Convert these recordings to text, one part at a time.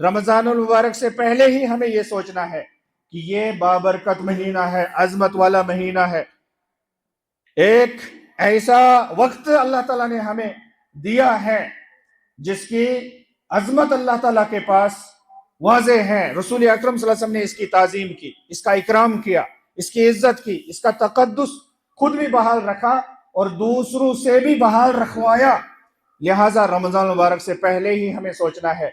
رمضان المبارک سے پہلے ہی ہمیں یہ سوچنا ہے کہ یہ بابرکت مہینہ ہے، عظمت والا مہینہ ہے، ایک ایسا وقت اللہ تعالیٰ نے ہمیں دیا ہے جس کی عظمت اللہ تعالیٰ کے پاس واضح ہے۔ رسول اکرم صلی اللہ علیہ وسلم نے اس کی تعظیم کی، اس کا اکرام کیا، اس کی عزت کی، اس کا تقدس خود بھی بحال رکھا اور دوسروں سے بھی بحال رکھوایا۔ لہٰذا رمضان المبارک سے پہلے ہی ہمیں سوچنا ہے،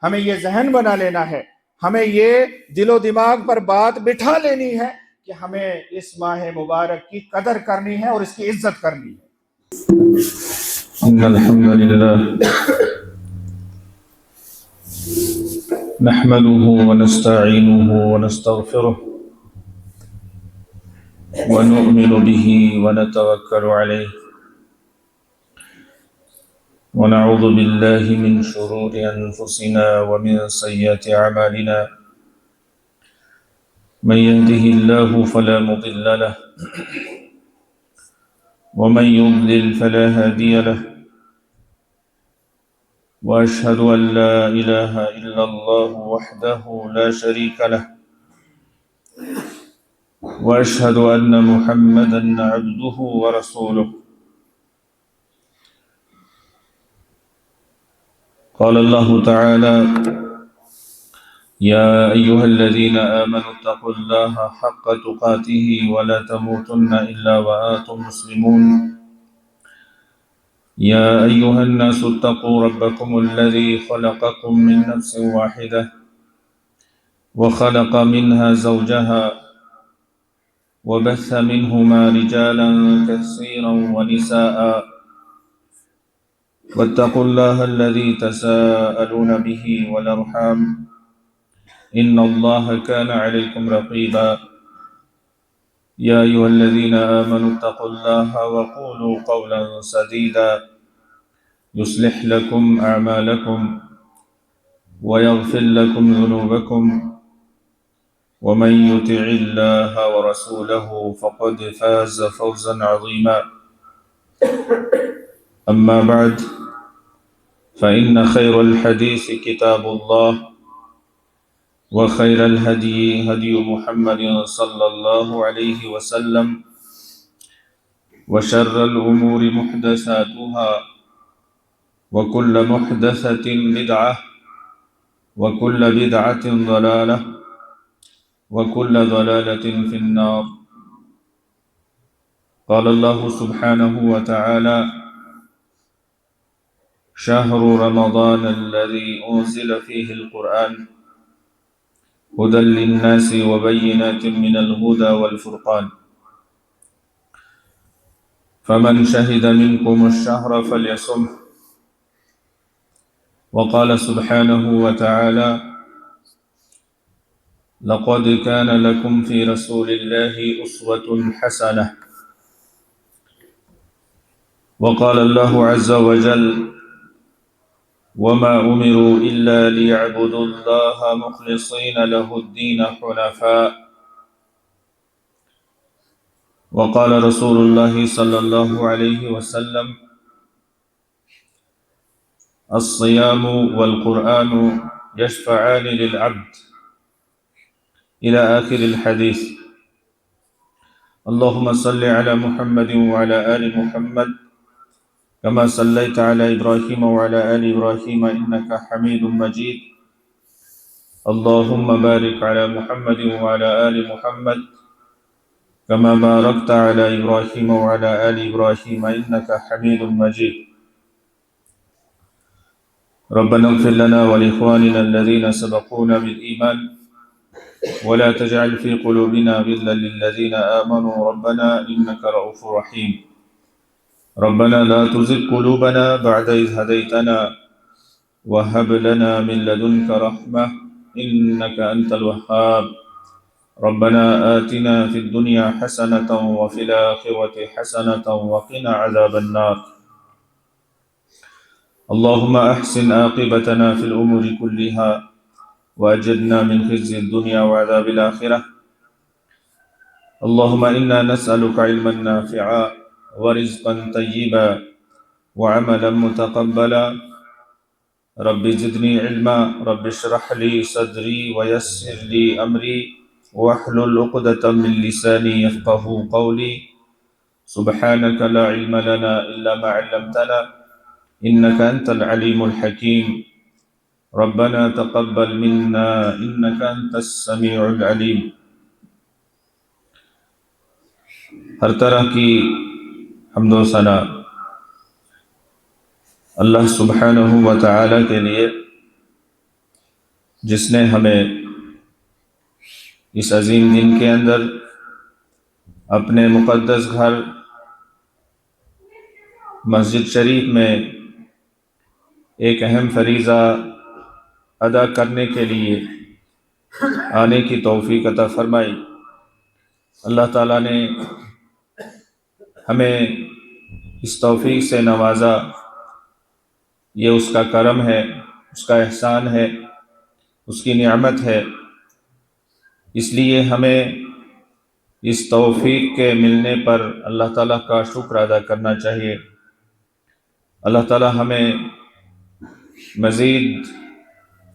ہمیں یہ ذہن بنا لینا ہے، ہمیں یہ دل و دماغ پر بات بٹھا لینی ہے کہ ہمیں اس ماہ مبارک کی قدر کرنی ہے اور اس کی عزت کرنی ہے۔ ان الحمد لله نحمده ونستعينه ونستغفره ونؤمن به ونتوكل عليه ونعوذ بالله من شرور انفسنا ومن سيئات اعمالنا من يهده الله فلا مضل له ومن يضلل فلا هادي له وأشهد أن لا إله إلا الله وحده لا شريك له وأشهد أن محمدًا عبده ورسوله قال الله تعالى يا أيها الذين آمنوا اتقوا الله حق تقاته ولا تموتن إلا وأنتم مسلمون يا أيها الناس اتقوا ربكم الذي خلقكم من نفس واحدة وخلق منها زوجها وبث منهما رجالا كثيرا ونساء واتقوا الله الذي تساءلون به والأرحام إن الله كان عليكم رقيبا يا أيها الذين آمنوا اتقوا الله وقولوا قولا سديدا يصلح لكم أعمالكم ويغفر لكم ذنوبكم ومن يطع الله ورسوله فقد فاز فوزا عظيما أما بعد فإن خير الحديث كتاب الله وخير الهدي هدي محمد صلى الله عليه وسلم وشر الأمور محدثاتها وكل محدثة بدعة وكل بدعة ضلالة وكل ضلالة في النار قال الله سبحانه وتعالى شهر رمضان الذي أنزل فيه القرآن هدى للناس وبينات من الهدى والفرقان فمن شهد منكم الشهر فليصمه وقال سبحانه وتعالى لقد كان لكم في رسول الله أسوة حسنة وقال الله عز وجل وما أمروا إلا ليعبدوا الله مخلصين له الدين حنفاء وقال رسول الله صلى الله عليه وسلم الصيام والقرآن يشفعان للعبد إلى آخر الحديث اللهم صل على محمد وعلى آل محمد كما صليت على إبراهيم وعلى آل إبراهيم إنك حميد مجيد اللهم بارك على محمد وعلى آل محمد كما باركت على إبراهيم وعلى آل إبراهيم إنك حميد مجيد ربنا اغفر لنا ولإخواننا الذين سبقونا بالإيمان ولا تجعل في قلوبنا غلا للذين آمنوا ربنا إنك رؤوف رحيم ربنا لا تزغ قلوبنا بعد إذ هديتنا وهب لنا من لدنك رحمة إنك أنت الوهاب ربنا آتنا في الدنيا حسنة وفي الآخرة حسنة وقنا عذاب النار اللهم أحسن عاقبتنا في الأمور كلها وأجرنا من خزي الدنيا وعذاب الآخرة اللهم إنا نسألك علما نافعا ورزقا طيبا وعملا متقبلا رب زدنی علما رب اشرح لی صدری ویسر لی امری واحلل عقدۃ من لسانی یفقهوا قولی سبحانك لا علم لنا إلا ما علمتنا إنك أنت العليم الحكيم ربنا تقبل منا إنك أنت السميع العليم. ہر طرح کی حمد و ثنا اللہ سبحانہ و تعالی کے لیے، جس نے ہمیں اس عظیم دن کے اندر اپنے مقدس گھر مسجد شریف میں ایک اہم فریضہ ادا کرنے کے لیے آنے کی توفیق عطا فرمائی. اللہ تعالیٰ نے ہمیں اس توفیق سے نوازا، یہ اس کا کرم ہے، اس کا احسان ہے، اس کی نعمت ہے. اس لیے ہمیں اس توفیق کے ملنے پر اللہ تعالیٰ کا شکر ادا کرنا چاہیے. اللہ تعالیٰ ہمیں مزید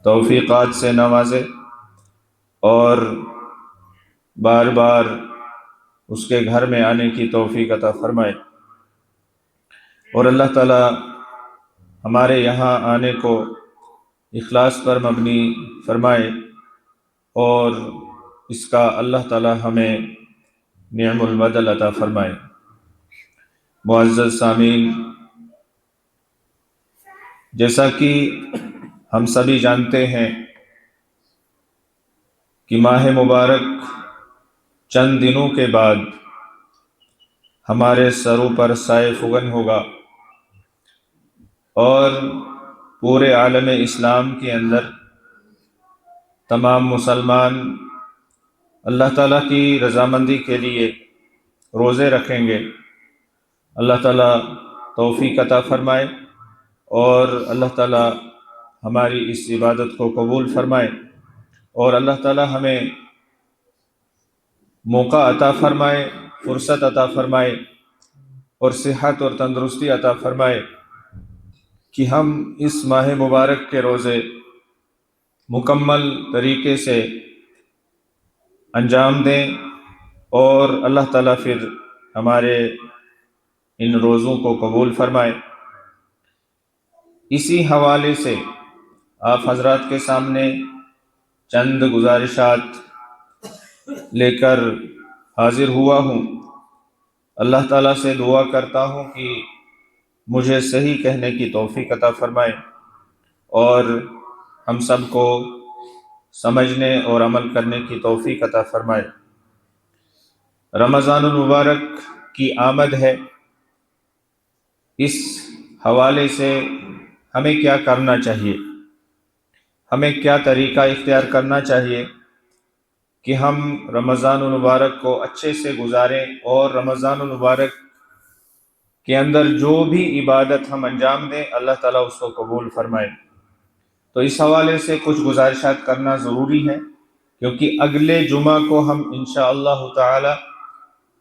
توفیقات سے نوازے اور بار بار اس کے گھر میں آنے کی توفیق عطا فرمائے، اور اللہ تعالیٰ ہمارے یہاں آنے کو اخلاص پر مبنی فرمائے، اور اس کا اللہ تعالیٰ ہمیں نعم البدل عطا فرمائے. معزز سامعین، جیسا کہ ہم سبھی جانتے ہیں کہ ماہ مبارک چند دنوں کے بعد ہمارے سروں پر سائے فگن ہوگا، اور پورے عالم اسلام کے اندر تمام مسلمان اللہ تعالیٰ کی رضامندی کے لیے روزے رکھیں گے. اللہ تعالیٰ توفیق عطا فرمائے اور اللہ تعالیٰ ہماری اس عبادت کو قبول فرمائے، اور اللہ تعالیٰ ہمیں موقع عطا فرمائے، فرصت عطا فرمائے اور صحت اور تندرستی عطا فرمائے کہ ہم اس ماہ مبارک کے روزے مکمل طریقے سے انجام دیں، اور اللہ تعالیٰ پھر ہمارے ان روزوں کو قبول فرمائے. اسی حوالے سے آپ حضرات کے سامنے چند گزارشات لے کر حاضر ہوا ہوں. اللہ تعالیٰ سے دعا کرتا ہوں کہ مجھے صحیح کہنے کی توفیق عطا فرمائے اور ہم سب کو سمجھنے اور عمل کرنے کی توفیق عطا فرمائے. رمضان المبارک کی آمد ہے، اس حوالے سے ہمیں کیا کرنا چاہیے، ہمیں کیا طریقہ اختیار کرنا چاہیے کہ ہم رمضان المبارک کو اچھے سے گزاریں، اور رمضان المبارک کے اندر جو بھی عبادت ہم انجام دیں اللہ تعالیٰ اس کو قبول فرمائے. تو اس حوالے سے کچھ گزارشات کرنا ضروری ہے، کیونکہ اگلے جمعہ کو ہم انشاءاللہ تعالی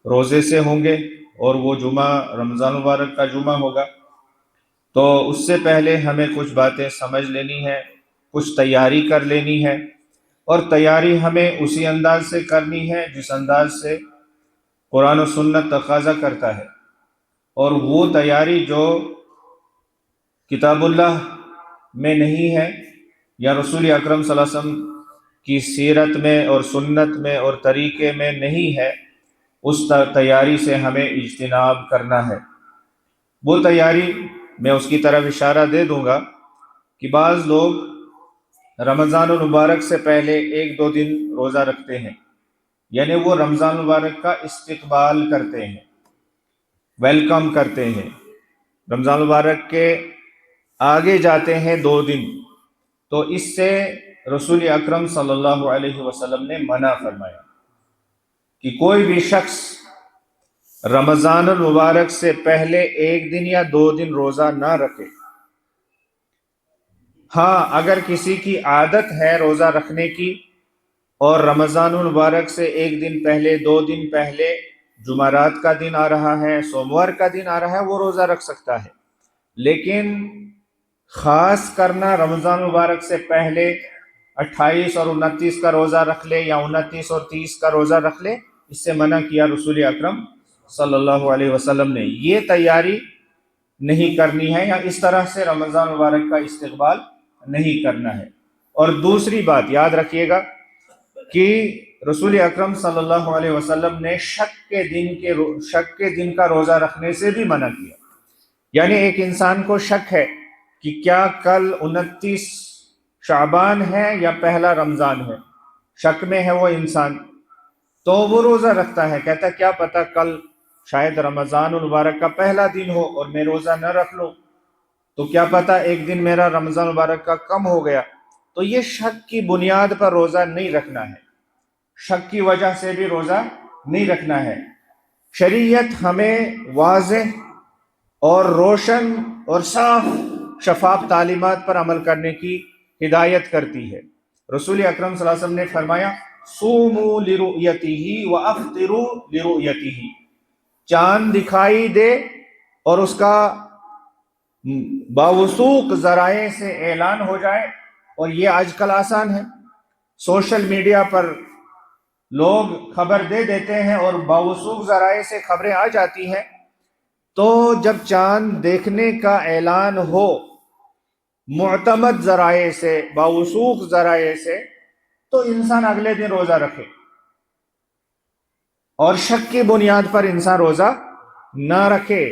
روزے سے ہوں گے، اور وہ جمعہ رمضان المبارک کا جمعہ ہوگا. تو اس سے پہلے ہمیں کچھ باتیں سمجھ لینی ہے، کچھ تیاری کر لینی ہے، اور تیاری ہمیں اسی انداز سے کرنی ہے جس انداز سے قرآن و سنت تقاضا کرتا ہے. اور وہ تیاری جو کتاب اللہ میں نہیں ہے یا رسول اکرم صلی اللہ علیہ وسلم کی سیرت میں اور سنت میں اور طریقے میں نہیں ہے، اس تیاری سے ہمیں اجتناب کرنا ہے. وہ تیاری میں اس کی طرف اشارہ دے دوں گا کہ بعض لوگ رمضان المبارک سے پہلے 1-2 دن روزہ رکھتے ہیں، یعنی وہ رمضان المبارک کا استقبال کرتے ہیں، ویلکم کرتے ہیں، رمضان المبارک کے آگے جاتے ہیں 2 دن. تو اس سے رسول اکرم صلی اللہ علیہ وسلم نے منع فرمایا کہ کوئی بھی شخص رمضان المبارک سے پہلے 1 دن یا 2 دن روزہ نہ رکھے. ہاں، اگر کسی کی عادت ہے روزہ رکھنے کی اور رمضان المبارک سے 1 دن پہلے 2 دن پہلے جمعرات کا دن آ رہا ہے، سوموار کا دن آ رہا ہے، وہ روزہ رکھ سکتا ہے. لیکن خاص کرنا رمضان مبارک سے پہلے 28 اور 29 کا روزہ رکھ لے یا 29 اور 30 کا روزہ رکھ لے، اس سے منع کیا رسول اکرم صلی اللہ علیہ وسلم نے۔ یہ تیاری نہیں کرنی ہے یا اس طرح سے رمضان مبارک کا استقبال نہیں کرنا ہے۔ اور دوسری بات یاد رکھیے گا کہ رسول اکرم صلی اللہ علیہ وسلم نے شک کے دن کا روزہ رکھنے سے بھی منع کیا۔ یعنی ایک انسان کو شک ہے کہ کیا کل 29 شعبان ہے یا پہلا رمضان ہے، شک میں ہے وہ انسان، تو وہ روزہ رکھتا ہے، کہتا ہے کیا پتہ کل شاید رمضان المبارک کا پہلا دن ہو اور میں روزہ نہ رکھ لوں، تو کیا پتہ ایک دن میرا رمضان مبارک کا کم ہو گیا۔ تو یہ شک کی بنیاد پر روزہ نہیں رکھنا ہے، شک کی وجہ سے بھی روزہ نہیں رکھنا ہے۔ شریعت ہمیں واضح اور روشن اور صاف شفاف تعلیمات پر عمل کرنے کی ہدایت کرتی ہے۔ رسول اکرم صلی اللہ علیہ وسلم نے فرمایا صوموا لرؤیتہ وافطروا لرؤیتہ، چاند دکھائی دے اور اس کا باوثوق ذرائع سے اعلان ہو جائے، اور یہ آج کل آسان ہے، سوشل میڈیا پر لوگ خبر دے دیتے ہیں اور باوثوق ذرائع سے خبریں آ جاتی ہیں۔ تو جب چاند دیکھنے کا اعلان ہو معتمد ذرائع سے، باوثوق ذرائع سے، تو انسان اگلے دن روزہ رکھے، اور شک کی بنیاد پر انسان روزہ نہ رکھے۔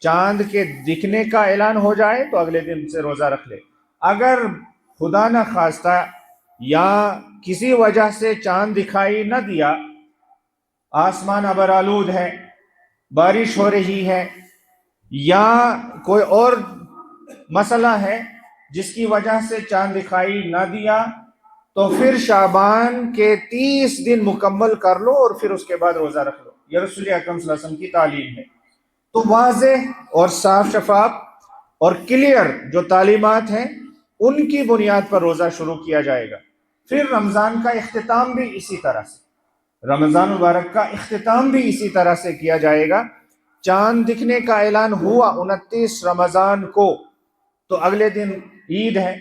چاند کے دکھنے کا اعلان ہو جائے تو اگلے دن سے روزہ رکھ لے۔ اگر خدا نہ خواستہ یا کسی وجہ سے چاند دکھائی نہ دیا، آسمان ابرآلود ہے، بارش ہو رہی ہے، یا کوئی اور مسئلہ ہے جس کی وجہ سے چاند دکھائی نہ دیا، تو پھر شعبان کے 30 دن مکمل کر لو اور پھر اس کے بعد روزہ رکھ لو۔ یہ رسول اکرم صلی اللہ علیہ وسلم کی تعلیم ہے۔ تو واضح اور صاف شفاف اور کلیئر جو تعلیمات ہیں ان کی بنیاد پر روزہ شروع کیا جائے گا۔ پھر رمضان کا اختتام بھی اسی طرح سے، رمضان مبارک کا اختتام بھی اسی طرح سے کیا جائے گا۔ چاند دکھنے کا اعلان ہوا 29 رمضان کو، تو اگلے دن عید ہے،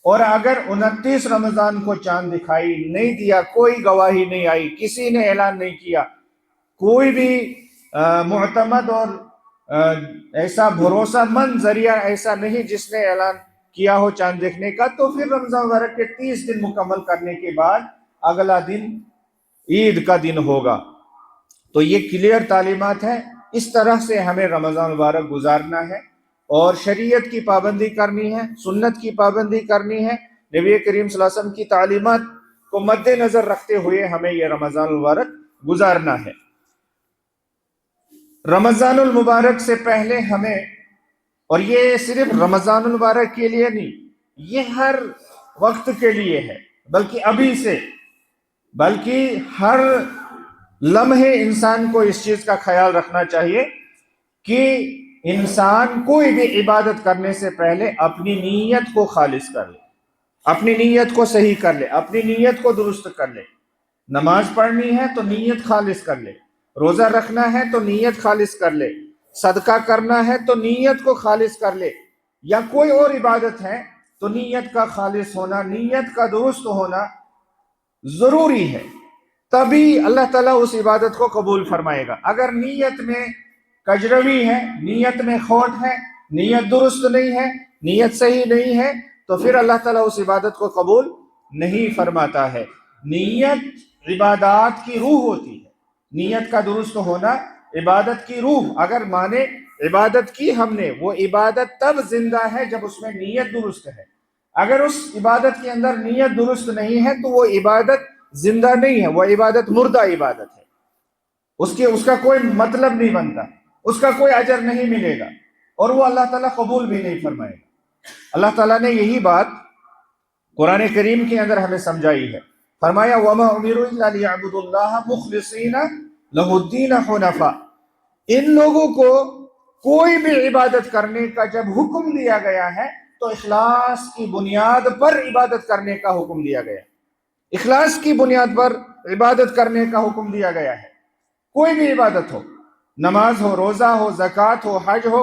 اور اگر 29 رمضان کو چاند دکھائی نہیں دیا، کوئی گواہی نہیں آئی، کسی نے اعلان نہیں کیا، کوئی بھی معتمد اور ایسا بھروسہ مند ذریعہ ایسا نہیں جس نے اعلان کیا ہو چاند دیکھنے کا، تو پھر رمضان مبارک کے 30 دن مکمل کرنے کے بعد اگلا دن عید کا دن ہوگا۔ تو یہ کلیئر تعلیمات ہیں، اس طرح سے ہمیں رمضان مبارک گزارنا ہے، اور شریعت کی پابندی کرنی ہے، سنت کی پابندی کرنی ہے، نبی کریم صلی اللہ علیہ وسلم کی تعلیمات کو مد نظر رکھتے ہوئے ہمیں یہ رمضان مبارک گزارنا ہے۔ رمضان المبارک سے پہلے ہمیں، اور یہ صرف رمضان المبارک کے لیے نہیں، یہ ہر وقت کے لیے ہے، بلکہ ابھی سے، بلکہ ہر لمحے انسان کو اس چیز کا خیال رکھنا چاہیے کہ انسان کوئی بھی عبادت کرنے سے پہلے اپنی نیت کو خالص کر لے، اپنی نیت کو صحیح کر لے، اپنی نیت کو درست کر لے۔ نماز پڑھنی ہے تو نیت خالص کر لے، روزہ رکھنا ہے تو نیت خالص کر لے، صدقہ کرنا ہے تو نیت کو خالص کر لے، یا کوئی اور عبادت ہے تو نیت کا خالص ہونا، نیت کا درست ہونا ضروری ہے، تبھی اللہ تعالیٰ اس عبادت کو قبول فرمائے گا۔ اگر نیت میں کجروی ہے، نیت میں کھوٹ ہے، نیت درست نہیں ہے، نیت صحیح نہیں ہے، تو پھر اللہ تعالیٰ اس عبادت کو قبول نہیں فرماتا ہے۔ نیت عبادات کی روح ہوتی ہے، نیت کا درست ہونا عبادت کی روح۔ اگر مانے عبادت کی ہم نے، وہ عبادت تب زندہ ہے جب اس میں نیت درست ہے۔ اگر اس عبادت کے اندر نیت درست نہیں ہے تو وہ عبادت زندہ نہیں ہے، وہ عبادت مردہ عبادت ہے، اس کا کوئی مطلب نہیں بنتا، اس کا کوئی اجر نہیں ملے گا، اور وہ اللہ تعالیٰ قبول بھی نہیں فرمائے گا۔ اللہ تعالیٰ نے یہی بات قرآن کریم کے اندر ہمیں سمجھائی ہے، فرمایا وَمَا أُمِرُوا إِلَّا لِيَعْبُدُوا اللَّهَ مُخْلِصِينَ لَهُ الدِّينَ حُنَفَاءَ۔ ان لوگوں کو کوئی بھی عبادت کرنے کا جب حکم دیا گیا ہے تو اخلاص کی بنیاد پر عبادت کرنے کا حکم دیا گیا، اخلاص کی بنیاد پر عبادت کرنے کا حکم دیا گیا ہے۔ کوئی بھی عبادت ہو، نماز ہو، روزہ ہو، زکوٰۃ ہو، حج ہو،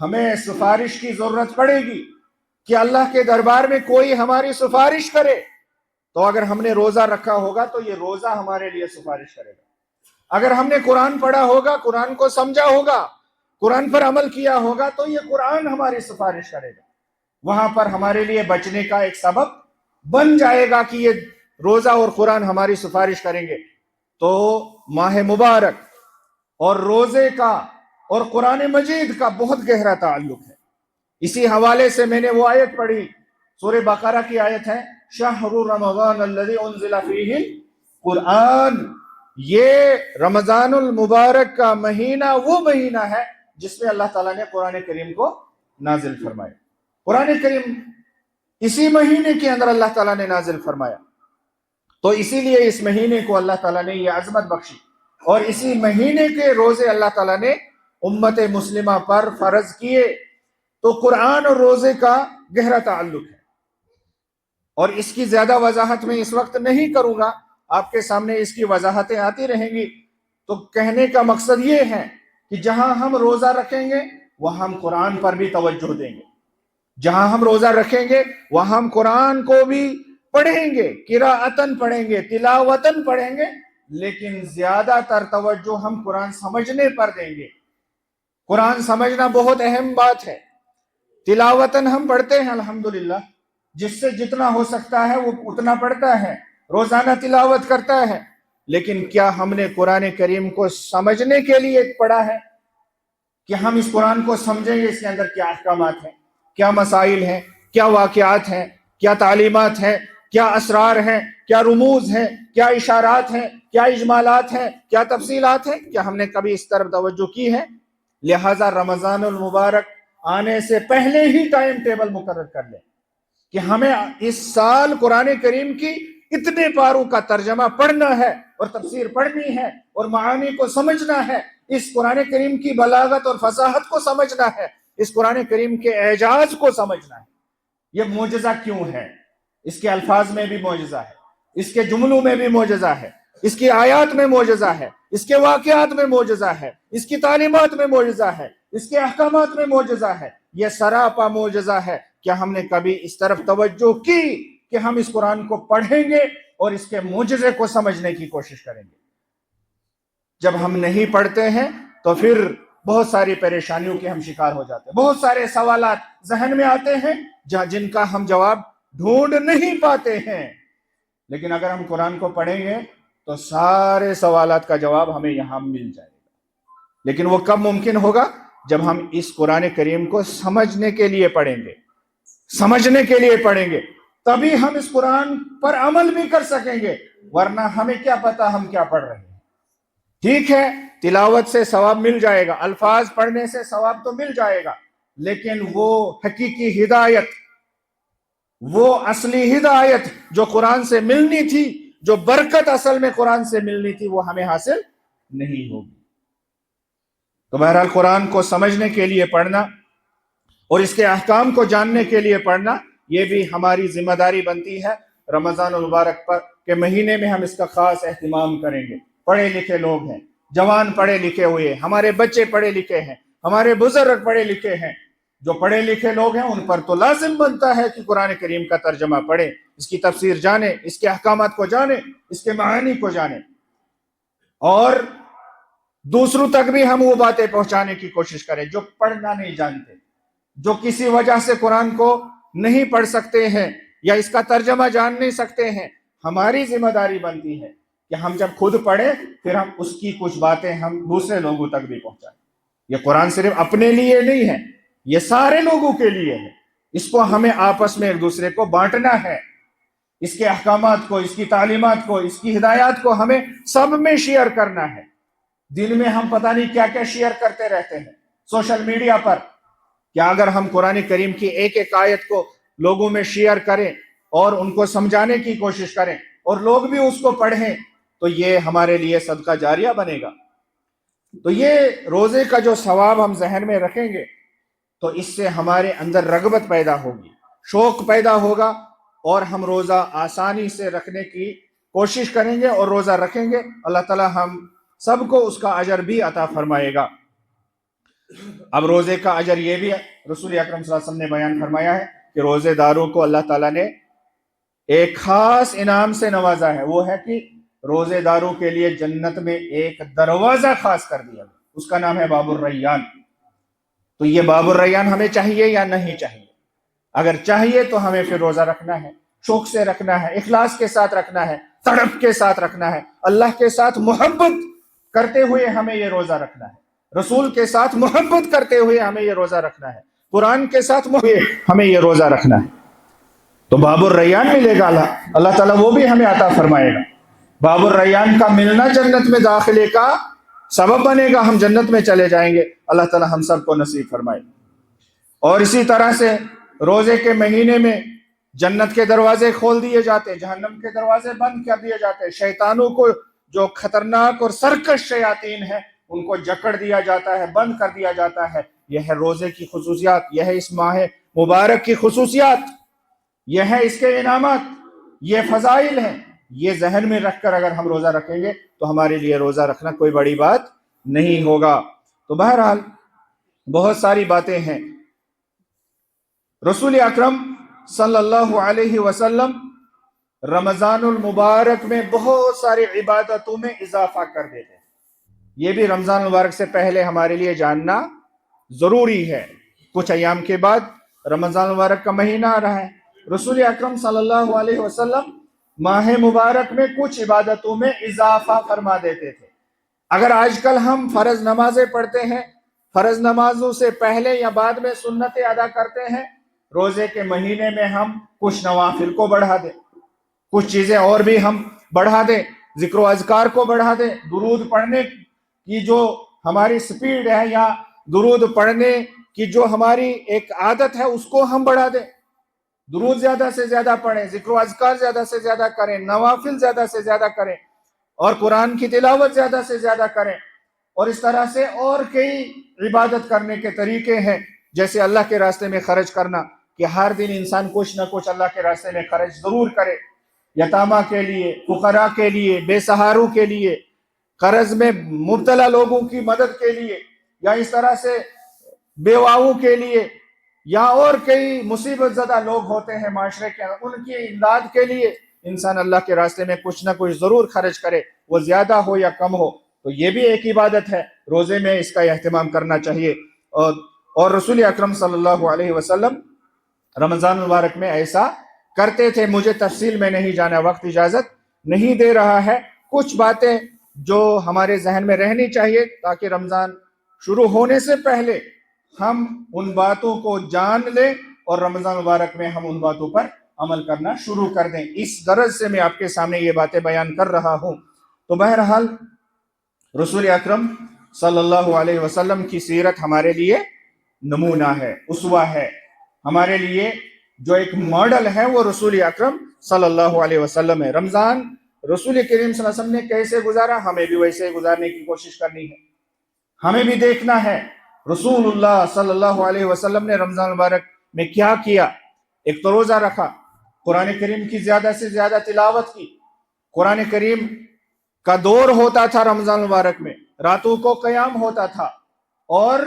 ہمیں سفارش کی ضرورت پڑے گی کہ اللہ کے دربار میں کوئی ہماری سفارش کرے، تو اگر ہم نے روزہ رکھا ہوگا تو یہ روزہ ہمارے لیے سفارش کرے گا۔ اگر ہم نے قرآن پڑھا ہوگا، قرآن کو سمجھا ہوگا، قرآن پر عمل کیا ہوگا، تو یہ قرآن ہماری سفارش کرے گا، وہاں پر ہمارے لیے بچنے کا ایک سبب بن جائے گا کہ یہ روزہ اور قرآن ہماری سفارش کریں گے۔ تو ماہ مبارک اور روزے کا اور قرآن مجید کا بہت گہرا تعلق ہے۔ اسی حوالے سے میں نے وہ آیت پڑھی، سورہ بقرہ کی آیت ہے، شہر رمضان الذی انزل فیہ القرآن، یہ رمضان المبارک کا مہینہ وہ مہینہ ہے جس میں اللہ تعالیٰ نے قرآن کریم کو نازل فرمایا۔ قرآن کریم اسی مہینے کے اندر اللہ تعالیٰ نے نازل فرمایا، تو اسی لیے اس مہینے کو اللہ تعالیٰ نے یہ عظمت بخشی، اور اسی مہینے کے روزے اللہ تعالیٰ نے امت مسلمہ پر فرض کیے۔ تو قرآن اور روزے کا گہرا تعلق ہے، اور اس کی زیادہ وضاحت میں اس وقت نہیں کروں گا، آپ کے سامنے اس کی وضاحتیں آتی رہیں گی۔ تو کہنے کا مقصد یہ ہے کہ جہاں ہم روزہ رکھیں گے وہاں ہم قرآن پر بھی توجہ دیں گے، جہاں ہم روزہ رکھیں گے وہاں ہم قرآن کو بھی پڑھیں گے، قراءتن پڑھیں گے، تلاوتن پڑھیں گے، لیکن زیادہ تر توجہ ہم قرآن سمجھنے پر دیں گے۔ قرآن سمجھنا بہت اہم بات ہے۔ تلاوتن ہم پڑھتے ہیں الحمدللہ، جس سے جتنا ہو سکتا ہے وہ اتنا پڑھتا ہے، روزانہ تلاوت کرتا ہے، لیکن کیا ہم نے قرآن کریم کو سمجھنے کے لیے پڑھا ہے کہ ہم اس قرآن کو سمجھیں گے اس کے اندر کیا احکامات ہیں، کیا مسائل ہیں، کیا واقعات ہیں، کیا تعلیمات ہیں، کیا اسرار ہیں، کیا رموز ہیں، کیا اشارات ہیں، کیا اجمالات ہیں، کیا تفصیلات ہیں؟ کیا ہم نے کبھی اس طرف توجہ کی ہے؟ لہٰذا رمضان المبارک آنے سے پہلے ہی ٹائم ٹیبل مقرر کر لیں کہ ہمیں اس سال قرآن کریم کی اتنے پاروں کا ترجمہ پڑھنا ہے اور تفسیر پڑھنی ہے اور معانی کو سمجھنا ہے، اس قرآن کریم کی بلاغت اور فصاحت کو سمجھنا ہے، اس قرآن کریم کے اعجاز کو سمجھنا ہے۔ یہ معجزہ کیوں ہے؟ اس کے الفاظ میں بھی معجزہ ہے، اس کے جملوں میں بھی معجزہ ہے، اس کی آیات میں معجزہ ہے، اس کے واقعات میں معجزہ ہے، اس کی تعلیمات میں معجزہ ہے، اس کے احکامات میں معجزہ ہے۔ یہ سراپا معجزہ ہے۔ کیا ہم نے کبھی اس طرف توجہ کی کہ ہم اس قرآن کو پڑھیں گے اور اس کے معجزے کو سمجھنے کی کوشش کریں گے؟ جب ہم نہیں پڑھتے ہیں تو پھر بہت ساری پریشانیوں کے ہم شکار ہو جاتے ہیں، بہت سارے سوالات ذہن میں آتے ہیں جن کا ہم جواب ڈھونڈ نہیں پاتے ہیں، لیکن اگر ہم قرآن کو پڑھیں گے تو سارے سوالات کا جواب ہمیں یہاں مل جائے گا۔ لیکن وہ کب ممکن ہوگا؟ جب ہم اس قرآن کریم کو سمجھنے کے لیے پڑھیں گے، سمجھنے کے لیے پڑھیں گے، تبھی ہم اس قرآن پر عمل بھی کر سکیں گے، ورنہ ہمیں کیا پتا ہم کیا پڑھ رہے ہیں۔ ٹھیک ہے، تلاوت سے ثواب مل جائے گا، الفاظ پڑھنے سے ثواب تو مل جائے گا، لیکن وہ حقیقی ہدایت، وہ اصلی ہدایت جو قرآن سے ملنی تھی، جو برکت اصل میں قرآن سے ملنی تھی، وہ ہمیں حاصل نہیں ہوگی۔ تو بہرحال قرآن کو سمجھنے کے لیے پڑھنا اور اس کے احکام کو جاننے کے لیے پڑھنا، یہ بھی ہماری ذمہ داری بنتی ہے۔ رمضان المبارک پر کے مہینے میں ہم اس کا خاص اہتمام کریں گے۔ پڑھے لکھے لوگ ہیں، جوان پڑھے لکھے ہوئے، ہمارے بچے پڑھے لکھے ہیں، ہمارے بزرگ پڑھے لکھے ہیں، جو پڑھے لکھے لوگ ہیں ان پر تو لازم بنتا ہے کہ قرآن کریم کا ترجمہ پڑھیں، اس کی تفسیر جانیں، اس کے احکامات کو جانیں، اس کے معانی کو جانیں، اور دوسروں تک بھی ہم وہ باتیں پہنچانے کی کوشش کریں جو پڑھنا نہیں جانتے، جو کسی وجہ سے قرآن کو نہیں پڑھ سکتے ہیں یا اس کا ترجمہ جان نہیں سکتے ہیں۔ ہماری ذمہ داری بنتی ہے کہ ہم جب خود پڑھیں پھر ہم اس کی کچھ باتیں ہم دوسرے لوگوں تک بھی پہنچائیں۔ یہ قرآن صرف اپنے لیے نہیں ہے، یہ سارے لوگوں کے لیے ہے۔ اس کو ہمیں آپس میں ایک دوسرے کو بانٹنا ہے، اس کے احکامات کو، اس کی تعلیمات کو، اس کی ہدایات کو ہمیں سب میں شیئر کرنا ہے۔ دن میں ہم پتہ نہیں کیا کیا شیئر کرتے رہتے ہیں سوشل میڈیا پر۔ کیا اگر ہم قرآن کریم کی ایک ایک آیت کو لوگوں میں شیئر کریں اور ان کو سمجھانے کی کوشش کریں اور لوگ بھی اس کو پڑھیں تو یہ ہمارے لیے صدقہ جاریہ بنے گا۔ تو یہ روزے کا جو ثواب ہم ذہن میں رکھیں گے تو اس سے ہمارے اندر رغبت پیدا ہوگی، شوق پیدا ہوگا، اور ہم روزہ آسانی سے رکھنے کی کوشش کریں گے اور روزہ رکھیں گے۔ اللہ تعالی ہم سب کو اس کا اجر بھی عطا فرمائے گا۔ اب روزے کا اجر یہ بھی رسول اکرم صلی اللہ علیہ وسلم نے بیان فرمایا ہے کہ روزے داروں کو اللہ تعالیٰ نے ایک خاص انعام سے نوازا ہے، وہ ہے کہ روزے داروں کے لیے جنت میں ایک دروازہ خاص کر دیا، اس کا نام ہے باب الریان۔ تو یہ باب الریان ہمیں چاہیے یا نہیں چاہیے؟ اگر چاہیے تو ہمیں پھر روزہ رکھنا ہے، شوق سے رکھنا ہے، اخلاص کے ساتھ رکھنا ہے، تڑپ کے ساتھ رکھنا ہے، اللہ کے ساتھ محبت کرتے ہوئے ہمیں یہ روزہ رکھنا ہے، رسول کے ساتھ محبت کرتے ہوئے ہمیں یہ روزہ رکھنا ہے، قرآن کے ساتھ ہمیں یہ روزہ رکھنا ہے۔ تو باب الریان ملے گا، اللہ تعالیٰ وہ بھی ہمیں عطا فرمائے گا۔ باب الریان کا ملنا جنت میں داخلے کا سبب بنے گا، ہم جنت میں چلے جائیں گے، اللہ تعالیٰ ہم سب کو نصیب فرمائے۔ اور اسی طرح سے روزے کے مہینے میں جنت کے دروازے کھول دیے جاتے، جہنم کے دروازے بند کر دیے جاتے، شیطانوں کو جو خطرناک اور سرکش شیاطین ہیں ان کو جکڑ دیا جاتا ہے، بند کر دیا جاتا ہے۔ یہ ہے روزے کی خصوصیات، یہ ہے اس ماہ مبارک کی خصوصیات، یہ ہے اس کے انعامات، یہ فضائل ہیں۔ یہ ذہن میں رکھ کر اگر ہم روزہ رکھیں گے تو ہمارے لیے روزہ رکھنا کوئی بڑی بات نہیں ہوگا۔ تو بہرحال بہت ساری باتیں ہیں۔ رسول اکرم صلی اللہ علیہ وسلم رمضان المبارک میں بہت ساری عبادتوں میں اضافہ کر دیتے ہیں، یہ بھی رمضان المبارک سے پہلے ہمارے لیے جاننا ضروری ہے۔ کچھ ایام کے بعد رمضان المبارک کا مہینہ آ رہا ہے، رسول اکرم صلی اللہ علیہ وسلم ماہ مبارک میں کچھ عبادتوں میں اضافہ فرما دیتے تھے۔ اگر آج کل ہم فرض نمازیں پڑھتے ہیں، فرض نمازوں سے پہلے یا بعد میں سنتیں ادا کرتے ہیں، روزے کے مہینے میں ہم کچھ نوافل کو بڑھا دیں، کچھ چیزیں اور بھی ہم بڑھا دیں، ذکر و اذکار کو بڑھا دیں، درود پڑھنے کی جو ہماری سپیڈ ہے یا درود پڑھنے کی جو ہماری ایک عادت ہے اس کو ہم بڑھا دیں، درود زیادہ سے زیادہ پڑھیں، ذکر و اذکار زیادہ سے زیادہ کریں، نوافل زیادہ سے زیادہ کریں، اور قرآن کی تلاوت زیادہ سے زیادہ کریں۔ اور اس طرح سے اور کئی عبادت کرنے کے طریقے ہیں، جیسے اللہ کے راستے میں خرچ کرنا، کہ ہر دن انسان کچھ نہ کچھ اللہ کے راستے میں خرچ ضرور کرے، یتامہ کے لیے، فقراء کے لیے، بے سہاروں کے لیے، قرض میں مبتلا لوگوں کی مدد کے لیے، یا اس طرح سے بیواؤں کے لیے، یا اور کئی مصیبت زدہ لوگ ہوتے ہیں معاشرے کے، ان کی امداد کے لیے انسان اللہ کے راستے میں کچھ نہ کچھ ضرور خرچ کرے، وہ زیادہ ہو یا کم ہو۔ تو یہ بھی ایک عبادت ہے، روزے میں اس کا اہتمام کرنا چاہیے۔ اور رسول اکرم صلی اللہ علیہ وسلم رمضان المبارک میں ایسا کرتے تھے۔ مجھے تفصیل میں نہیں جانا، وقت اجازت نہیں دے رہا ہے۔ کچھ باتیں جو ہمارے ذہن میں رہنی چاہیے تاکہ رمضان شروع ہونے سے پہلے ہم ان باتوں کو جان لیں اور رمضان مبارک میں ہم ان باتوں پر عمل کرنا شروع کر دیں۔ اس غرض سے میں آپ کے سامنے یہ باتیں بیان کر رہا ہوں۔ تو بہرحال رسول اکرم صلی اللہ علیہ وسلم کی سیرت ہمارے لیے نمونہ ہے، اسوہ ہے، ہمارے لیے جو ایک ماڈل ہے وہ رسول اکرم صلی اللہ علیہ وسلم ہے۔ رمضان رسول کریم صلی اللہ علیہ وسلم نے کیسے گزارا، ہمیں بھی ویسے گزارنے کی کوشش کرنی ہے، ہمیں بھی دیکھنا ہے رسول اللہ صلی اللہ علیہ وسلم نے رمضان مبارک میں کیا کیا۔ ایک تو روزہ رکھا، قرآن کریم کی زیادہ سے زیادہ تلاوت کی، قرآن کریم کا دور ہوتا تھا رمضان مبارک میں، راتوں کو قیام ہوتا تھا، اور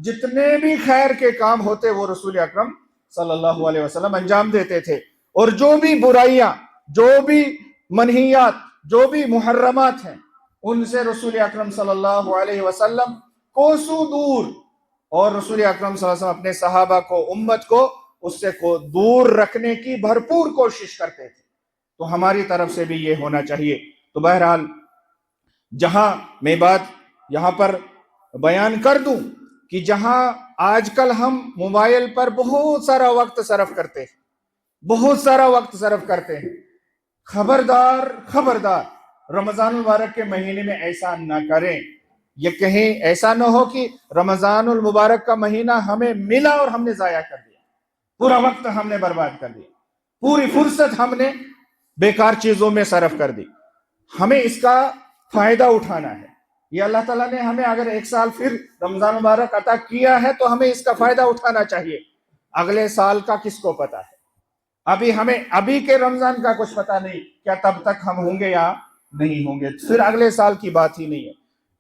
جتنے بھی خیر کے کام ہوتے وہ رسول اکرم صلی اللہ علیہ وسلم انجام دیتے تھے، اور جو بھی برائیاں، جو بھی منہیات، جو بھی محرمات ہیں ان سے رسول اکرم صلی اللہ علیہ وسلم کوسوں دور، اور رسول اکرم صلی اللہ علیہ وسلم اپنے صحابہ کو، امت کو اس سے دور رکھنے کی بھرپور کوشش کرتے تھے۔ تو ہماری طرف سے بھی یہ ہونا چاہیے۔ تو بہرحال جہاں میں بات یہاں پر بیان کر دوں کہ جہاں آج کل ہم موبائل پر بہت سارا وقت صرف کرتے ہیں، بہت سارا وقت صرف کرتے ہیں، خبردار خبردار رمضان المبارک کے مہینے میں ایسا نہ کریں۔ یہ کہیں ایسا نہ ہو کہ رمضان المبارک کا مہینہ ہمیں ملا اور ہم نے ضائع کر دیا، پورا وقت ہم نے برباد کر دیا، پوری فرصت ہم نے بیکار چیزوں میں صرف کر دی۔ ہمیں اس کا فائدہ اٹھانا ہے۔ یہ اللہ تعالیٰ نے ہمیں اگر ایک سال پھر رمضان مبارک عطا کیا ہے تو ہمیں اس کا فائدہ اٹھانا چاہیے۔ اگلے سال کا کس کو پتا ہے؟ ہمیں ابھی کے رمضان کا کچھ پتا نہیں، کیا تب تک ہم ہوں گے یا نہیں ہوں گے، پھر اگلے سال کی بات ہی نہیں ہے،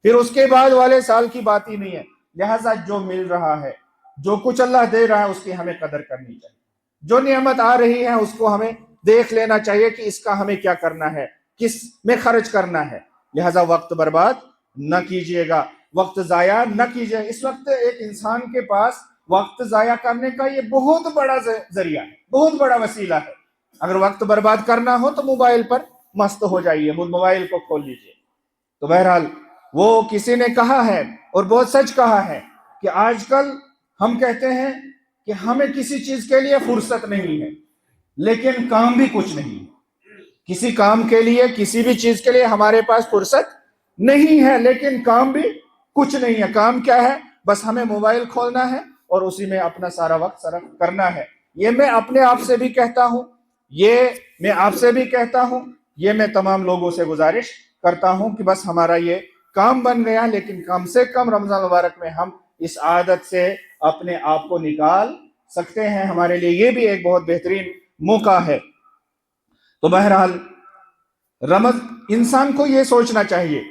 پھر اس کے بعد والے سال کی بات ہی نہیں ہے۔ لہذا جو مل رہا ہے، جو کچھ اللہ دے رہا ہے، اس کی ہمیں قدر کرنی چاہیے۔ جو نعمت آ رہی ہے اس کو ہمیں دیکھ لینا چاہیے کہ اس کا ہمیں کیا کرنا ہے، کس میں خرچ کرنا ہے۔ لہذا وقت برباد نہ کیجیے گا، وقت ضائع نہ کیجیے۔ اس وقت ایک انسان کے پاس وقت ضائع کرنے کا یہ بہت بڑا ذریعہ ہے، بہت بڑا وسیلہ ہے۔ اگر وقت برباد کرنا ہو تو موبائل پر مست ہو جائیے، موبائل کو کھول لیجیے۔ تو بہرحال وہ کسی نے کہا ہے اور بہت سچ کہا ہے کہ آج کل ہم کہتے ہیں کہ ہمیں کسی چیز کے لیے فرصت نہیں ہے، لیکن کام بھی کچھ نہیں ہے۔ کسی کام کے لیے، کسی بھی چیز کے لیے ہمارے پاس فرصت نہیں ہے، لیکن کام بھی کچھ نہیں ہے۔ کام کیا ہے؟ بس ہمیں موبائل کھولنا ہے اور اسی میں اپنا سارا وقت صرف کرنا ہے۔ یہ میں اپنے آپ سے بھی کہتا ہوں، یہ میں آپ سے بھی کہتا ہوں، یہ میں تمام لوگوں سے گزارش کرتا ہوں کہ بس ہمارا یہ کام بن گیا، لیکن کم سے کم رمضان مبارک میں ہم اس عادت سے اپنے آپ کو نکال سکتے ہیں۔ ہمارے لیے یہ بھی ایک بہت بہترین موقع ہے۔ تو بہرحال انسان کو یہ سوچنا چاہیے،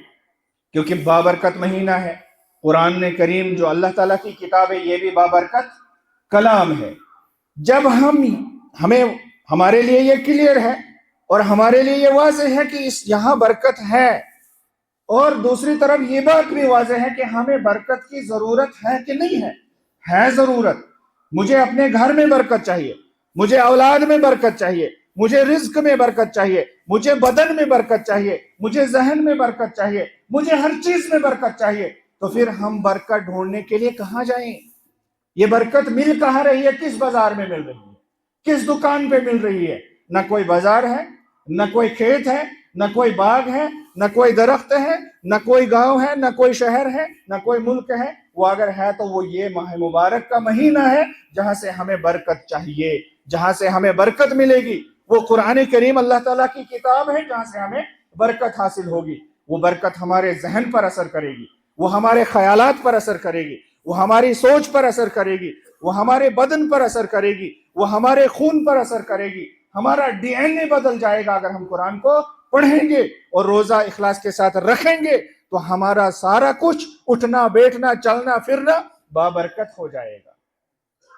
کیونکہ بابرکت مہینہ ہے۔ قرآن کریم جو اللہ تعالیٰ کی کتاب ہے، یہ بھی بابرکت کلام ہے۔ جب ہمارے لیے یہ کلیئر ہے اور ہمارے لیے یہ واضح ہے کہ یہاں برکت ہے، اور دوسری طرف یہ بات بھی واضح ہے کہ ہمیں برکت کی ضرورت ہے کہ نہیں ہے ضرورت۔ مجھے اپنے گھر میں برکت چاہیے، مجھے اولاد میں برکت چاہیے، مجھے رزق میں برکت چاہیے، مجھے بدن میں برکت چاہیے، مجھے ذہن میں برکت چاہیے، مجھے ہر چیز میں برکت چاہیے۔ تو پھر ہم برکت ڈھونڈنے کے لیے کہاں جائیں؟ یہ برکت مل کہاں رہی ہے؟ کس بازار میں مل رہی ہے؟ کس دکان پہ مل رہی ہے؟ نہ کوئی بازار ہے، نہ کوئی کھیت ہے، نہ کوئی باغ ہے، نہ کوئی درخت ہے، نہ کوئی گاؤں ہے، نہ کوئی شہر ہے، نہ کوئی ملک ہے۔ وہ اگر ہے تو وہ یہ ماہ مبارک کا مہینہ ہے، جہاں سے ہمیں برکت چاہیے، جہاں سے ہمیں برکت ملے گی۔ وہ قرآن کریم اللہ تعالیٰ کی کتاب ہے جہاں سے ہمیں برکت حاصل ہوگی۔ وہ برکت ہمارے ذہن پر اثر کرے گی، وہ ہمارے خیالات پر اثر کرے گی، وہ ہماری سوچ پر اثر کرے گی، وہ ہمارے بدن پر اثر کرے گی، وہ ہمارے خون پر اثر کرے گی۔ ہمارا ڈی این اے بدل جائے گا۔ اگر ہم قرآن کو پڑھیں گے اور روزہ اخلاص کے ساتھ رکھیں گے تو ہمارا سارا کچھ، اٹھنا بیٹھنا چلنا پھرنا، بابرکت ہو جائے گا،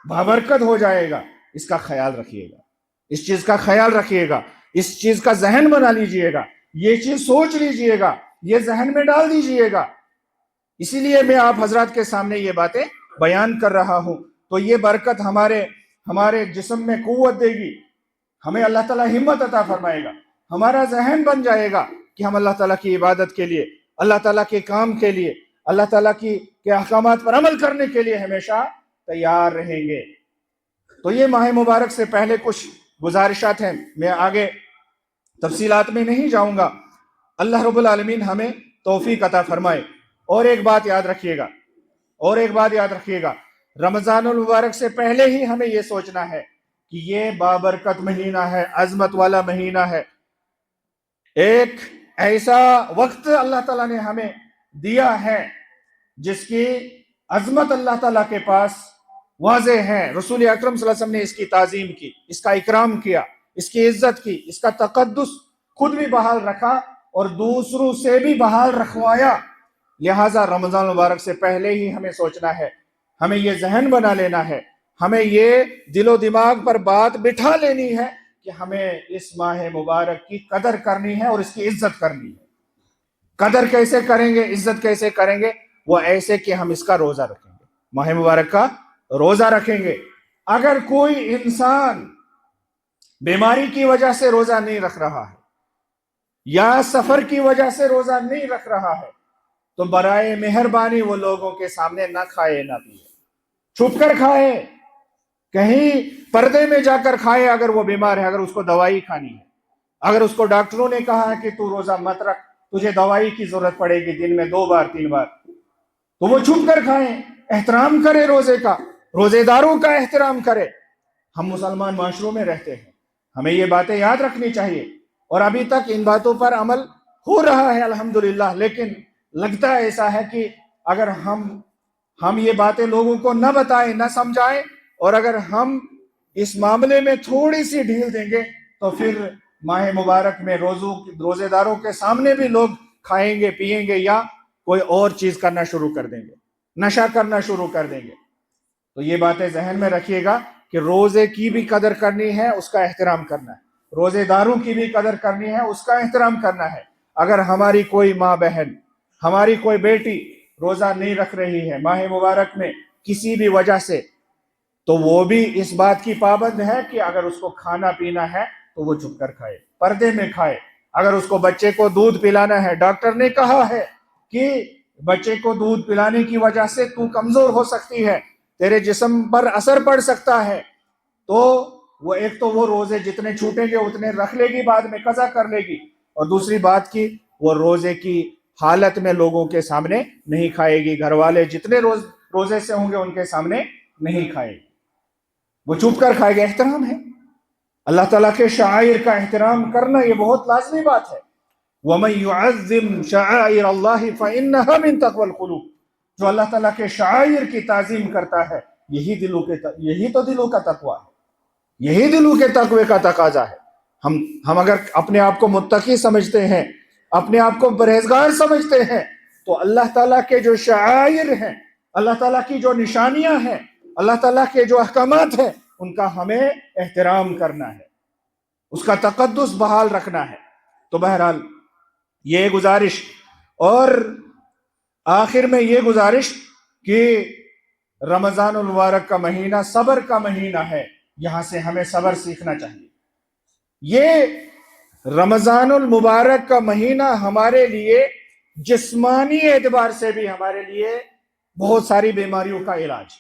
بابرکت ہو جائے گا۔ اس کا خیال رکھیے گا، اس چیز کا خیال رکھیے گا، اس چیز کا ذہن بنا لیجئے گا، یہ چیز سوچ لیجئے گا، یہ ذہن میں ڈال دیجئے گا۔ اسی لیے میں آپ حضرات کے سامنے یہ باتیں بیان کر رہا ہوں۔ تو یہ برکت ہمارے جسم میں قوت دے گی، ہمیں اللہ تعالیٰ ہمت عطا فرمائے گا، ہمارا ذہن بن جائے گا کہ ہم اللہ تعالیٰ کی عبادت کے لیے، اللہ تعالیٰ کے کام کے لیے، اللہ تعالیٰ کے احکامات پر عمل کرنے کے لیے ہمیشہ تیار رہیں گے۔ تو یہ ماہ مبارک سے پہلے کچھ گزارشات ہیں، میں آگے تفصیلات میں نہیں جاؤں گا۔ اللہ رب العالمین ہمیں توفیق عطا فرمائے۔ اور ایک بات یاد رکھیے گا، رمضان المبارک سے پہلے ہی ہمیں یہ سوچنا ہے کہ یہ بابرکت مہینہ ہے، عظمت والا مہینہ ہے۔ ایک ایسا وقت اللہ تعالیٰ نے ہمیں دیا ہے جس کی عظمت اللہ تعالیٰ کے پاس واضح ہے۔ رسول اکرم صلی اللہ علیہ وسلم نے اس کی تعظیم کی، اس کا اکرام کیا، اس کی عزت کی، اس کا تقدس خود بھی بحال رکھا اور دوسروں سے بھی بحال رکھوایا۔ لہٰذا رمضان مبارک سے پہلے ہی ہمیں سوچنا ہے، ہمیں یہ ذہن بنا لینا ہے، ہمیں یہ دل و دماغ پر بات بٹھا لینی ہے کہ ہمیں اس ماہ مبارک کی قدر کرنی ہے اور اس کی عزت کرنی ہے۔ قدر کیسے کریں گے، عزت کیسے کریں گے؟ وہ ایسے کہ ہم اس کا روزہ رکھیں گے، ماہ مبارک کا روزہ رکھیں گے۔ اگر کوئی انسان بیماری کی وجہ سے روزہ نہیں رکھ رہا ہے یا سفر کی وجہ سے روزہ نہیں رکھ رہا ہے تو برائے مہربانی وہ لوگوں کے سامنے نہ کھائے نہ پیے، چھپ کر کھائے، کہیں پردے میں جا کر کھائے۔ اگر وہ بیمار ہے، اگر اس کو دوائی کھانی ہے، اگر اس کو ڈاکٹروں نے کہا ہے کہ تو روزہ مت رکھ، تجھے دوائی کی ضرورت پڑے گی دن میں 2 بار 3 بار، تو وہ چھپ کر کھائیں، احترام کرے روزے کا، روزے داروں کا احترام کرے۔ ہم مسلمان معاشروں میں رہتے ہیں، ہمیں یہ باتیں یاد رکھنی چاہیے، اور ابھی تک ان باتوں پر عمل ہو رہا ہے الحمدللہ۔ لیکن لگتا ایسا ہے کہ اگر ہم یہ باتیں لوگوں کو نہ بتائیں، نہ سمجھائیں، اور اگر ہم اس معاملے میں تھوڑی سی ڈھیل دیں گے تو پھر ماہ مبارک میں روزے داروں کے سامنے بھی لوگ کھائیں گے، پیئیں گے یا کوئی اور چیز کرنا شروع کر دیں گے۔ نشہ کرنا شروع کر دیں گے. تو یہ باتیں ذہن میں رکھیے گا کہ روزے کی بھی قدر کرنی ہے، اس کا احترام کرنا ہے. روزے داروں کی بھی قدر کرنی ہے، اس کا احترام کرنا ہے. اگر ہماری کوئی ماں بہن، ہماری کوئی بیٹی روزہ نہیں رکھ رہی ہے ماہ مبارک میں کسی بھی وجہ سے، تو وہ بھی اس بات کی پابند ہے کہ اگر اس کو کھانا پینا ہے تو وہ چھپ کر کھائے، پردے میں کھائے. اگر اس کو بچے کو دودھ پلانا ہے، ڈاکٹر نے کہا ہے کہ بچے کو دودھ پلانے کی وجہ سے تو کمزور ہو سکتی ہے، تیرے جسم پر اثر پڑ سکتا ہے، تو وہ روزے جتنے چھوٹیں گے اتنے رکھ لے گی، بعد میں قضا کر لے گی. اور دوسری بات کی وہ روزے کی حالت میں لوگوں کے سامنے نہیں کھائے گی، گھر والے جتنے روزے سے ہوں گے ان کے سامنے نہیں کھائے گی، وہ چھپ کر کھائے گا. احترام ہے، اللہ تعالیٰ کے شعائر کا احترام کرنا یہ بہت لازمی بات ہے. وَمَن يُعَظِّمْ شَعَائِرَ اللَّهِ فَإِنَّهَا مِن تَقْوَى الْقُلُوبِ، جو اللہ تعالیٰ کے شعائر کی تعظیم کرتا ہے یہی تو دلوں کا تقویٰ ہے، یہی دلوں کے تقوی کا تقاضا ہے. ہم اگر اپنے آپ کو متقی سمجھتے ہیں، اپنے آپ کو پرہیزگار سمجھتے ہیں، تو اللہ تعالیٰ کے جو شعائر ہیں، اللہ تعالیٰ کی جو نشانیاں ہیں، اللہ تعالیٰ کے جو احکامات ہیں، ان کا ہمیں احترام کرنا ہے، اس کا تقدس بحال رکھنا ہے. تو بہرحال یہ گزارش، اور آخر میں یہ گزارش کہ رمضان المبارک کا مہینہ صبر کا مہینہ ہے، یہاں سے ہمیں صبر سیکھنا چاہیے. یہ رمضان المبارک کا مہینہ ہمارے لیے جسمانی اعتبار سے بھی ہمارے لیے بہت ساری بیماریوں کا علاج،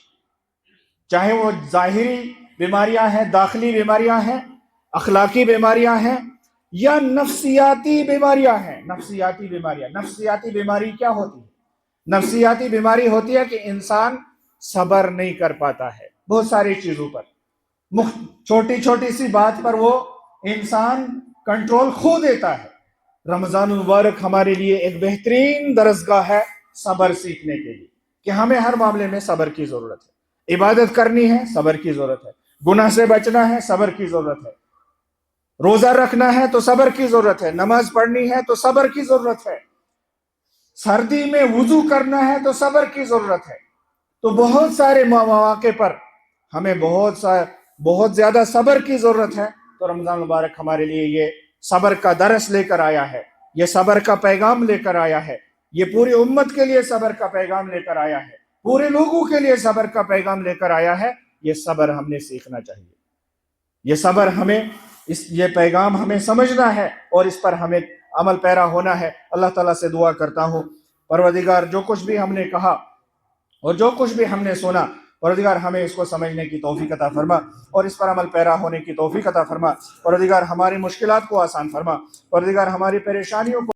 چاہے وہ ظاہری بیماریاں ہیں، داخلی بیماریاں ہیں، اخلاقی بیماریاں ہیں، یا نفسیاتی بیماریاں ہیں. نفسیاتی بیماری کیا ہوتی ہے؟ نفسیاتی بیماری ہوتی ہے کہ انسان صبر نہیں کر پاتا ہے بہت ساری چیزوں پر، چھوٹی چھوٹی سی بات پر وہ انسان کنٹرول کھو دیتا ہے. رمضان المبارک ہمارے لیے ایک بہترین درسگاہ ہے صبر سیکھنے کے لیے، کہ ہمیں ہر معاملے میں صبر کی ضرورت ہے. عبادت کرنی ہے، صبر کی ضرورت ہے. گناہ سے بچنا ہے، صبر کی ضرورت ہے. روزہ رکھنا ہے تو صبر کی ضرورت ہے. نماز پڑھنی ہے تو صبر کی ضرورت ہے. سردی میں وضو کرنا ہے تو صبر کی ضرورت ہے. تو بہت سارے مواقع پر ہمیں بہت زیادہ صبر کی ضرورت ہے. تو رمضان مبارک ہمارے لیے یہ صبر کا درس لے کر آیا ہے، یہ صبر کا پیغام لے کر آیا ہے، یہ پوری امت کے لیے صبر کا پیغام لے کر آیا ہے، پورے لوگوں کے لیے صبر کا پیغام لے کر آیا ہے. یہ صبر ہم نے سیکھنا چاہیے، یہ صبر یہ پیغام ہمیں سمجھنا ہے اور اس پر ہمیں عمل پیرا ہونا ہے. اللہ تعالیٰ سے دعا کرتا ہوں پروردگار جو کچھ بھی ہم نے کہا اور جو کچھ بھی ہم نے سنا، پروردگار ہمیں اس کو سمجھنے کی توفیق عطا فرما اور اس پر عمل پیرا ہونے کی توفیق عطا فرما. پروردگار ہماری مشکلات کو آسان فرما، پروردگار ہماری پریشانیوں کو